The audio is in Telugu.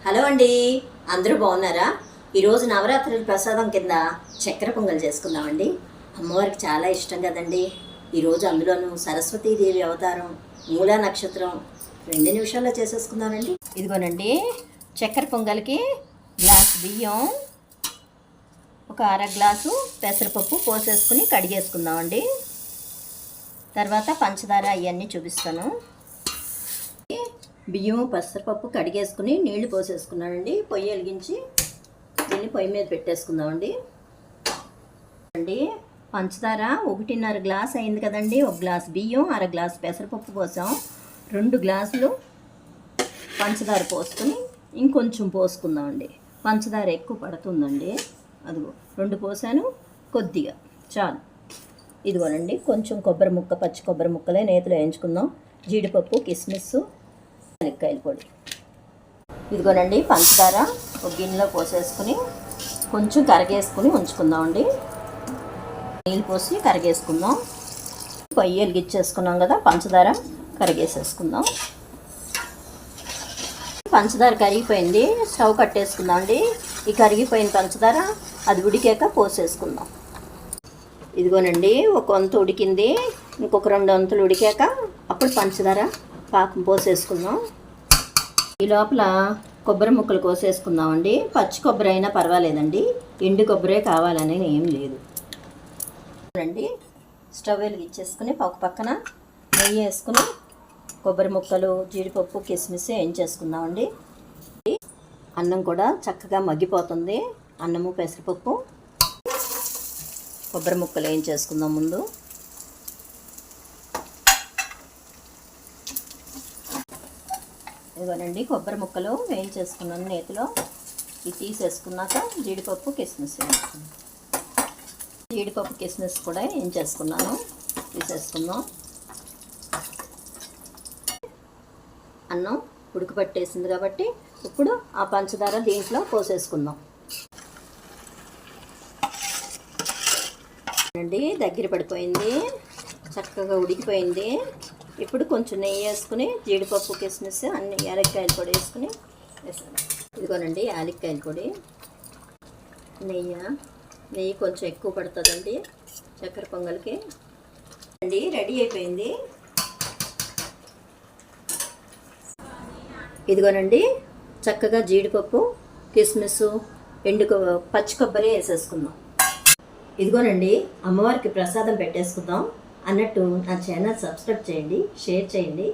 హలో అండి, అందరూ బాగున్నారా? ఈరోజు నవరాత్రుల ప్రసాదం కింద చక్కెర పొంగల్ చేసుకుందామండి. అమ్మవారికి చాలా ఇష్టం కదండి. ఈరోజు అందులోనూ సరస్వతీదేవి అవతారం, మూలా నక్షత్రం 2 నిమిషాల్లో చేసేసుకుందామండి. ఇదిగోనండి, చక్కెర పొంగల్కి గ్లాస్ బియ్యం, ఒక అర గ్లాసు పెసరపప్పు పోసేసుకుని కడిగేసుకుందామండి. తర్వాత పంచదార అవన్నీ చూపిస్తాను. బియ్యం పెసరపప్పు కడిగేసుకుని నీళ్లు పోసేసుకున్నానండి. పొయ్యి వెలిగించి దీన్ని పొయ్యి మీద పెట్టేసుకుందామండి. పంచదార 1.5 గ్లాస్ అయింది కదండి. 1 గ్లాస్ బియ్యం, అర గ్లాస్ పెసరపప్పు పోసాం. 2 గ్లాసులు పంచదార పోసుకొని ఇంకొంచెం పోసుకుందామండి. పంచదార ఎక్కువ పడుతుందండి. అదిగో 2 పోసాను, కొద్దిగా చాలు. ఇదిగోనండి, కొంచెం కొబ్బరి ముక్క, పచ్చి కొబ్బరి ముక్కలే నేతిలో వేయించుకుందాం. జీడిపప్పు, కిస్మిస్, యాలక్కాయల పొడి. ఇదిగోనండి, పంచదార ఒక గిన్నెలో పోసేసుకుని కొంచెం కరిగేసుకుని ఉంచుకుందామండి. నీళ్ళు పోసి కరిగేసుకుందాం. పొయ్యి వెలిగించేసుకున్నాం కదా, పంచదార కరిగేసేసుకుందాం. పంచదార కరిగిపోయింది, స్టవ్ కట్టేసుకుందాం అండి. ఈ కరిగిపోయిన పంచదార అది ఉడికాక పోసేసుకుందాం. ఇదిగోనండి, ఒక వంతు ఉడికింది, ఇంకొక 2 వంతులు ఉడికాక అప్పుడు పంచదార పాకం పోసేసుకుందాం. ఈ లోపల కొబ్బరి ముక్కలు కోసేసుకుందామండి. పచ్చి కొబ్బరి అయినా పర్వాలేదండి, ఎండు కొబ్బరే కావాలని ఏం లేదు. రండి, స్టవ్ వెలిగించేసుకుని ఒక పక్కన నెయ్యి వేసుకుని కొబ్బరి ముక్కలు, జీడిపప్పు, కిస్మిస్ వేయించేసుకుందామండి. అన్నం కూడా చక్కగా మగ్గిపోతుంది. అన్నము, పెసరపప్పు, కొబ్బరి ముక్కలు వేయించేసుకుందాం ముందు. ఇదిగోనండి, కొబ్బరి ముక్కలు వేయించేసుకున్నాను నేతిలో. ఇది తీసేసుకున్నాక జీడిపప్పు, కిస్మిస్ వేసుకున్నాను. జీడిపప్పు, కిస్మిస్ కూడా వేయించేసుకున్నాను, తీసేసుకుందాం. అన్నం ఉడకబట్టేసింది కాబట్టి ఇప్పుడు ఆ పంచదార దీంట్లో పోసేసుకుందాం అండి. దగ్గర పడిపోయింది, చక్కగా ఉడికిపోయింది. ఇప్పుడు కొంచెం నెయ్యి వేసుకుని జీడిపప్పు, కిస్మిస్ అన్ని యాలక్కాయల పొడి వేసుకుని వేసాను. ఇదిగోనండి, యాలక్కాయల పొడి, నెయ్యి కొంచెం ఎక్కువ పడుతుందండి చక్కెర పొంగల్కి అండి. రెడీ అయిపోయింది. ఇదిగోనండి, చక్కగా జీడిపప్పు, కిస్మిస్, పచ్చి కొబ్బరి వేసేసుకుందాం. ఇదిగోనండి, అమ్మవారికి ప్రసాదం పెట్టేసుకుందాం. అన్నట్టు నా ఛానల్ సబ్స్క్రైబ్ చేయండి, షేర్ చేయండి.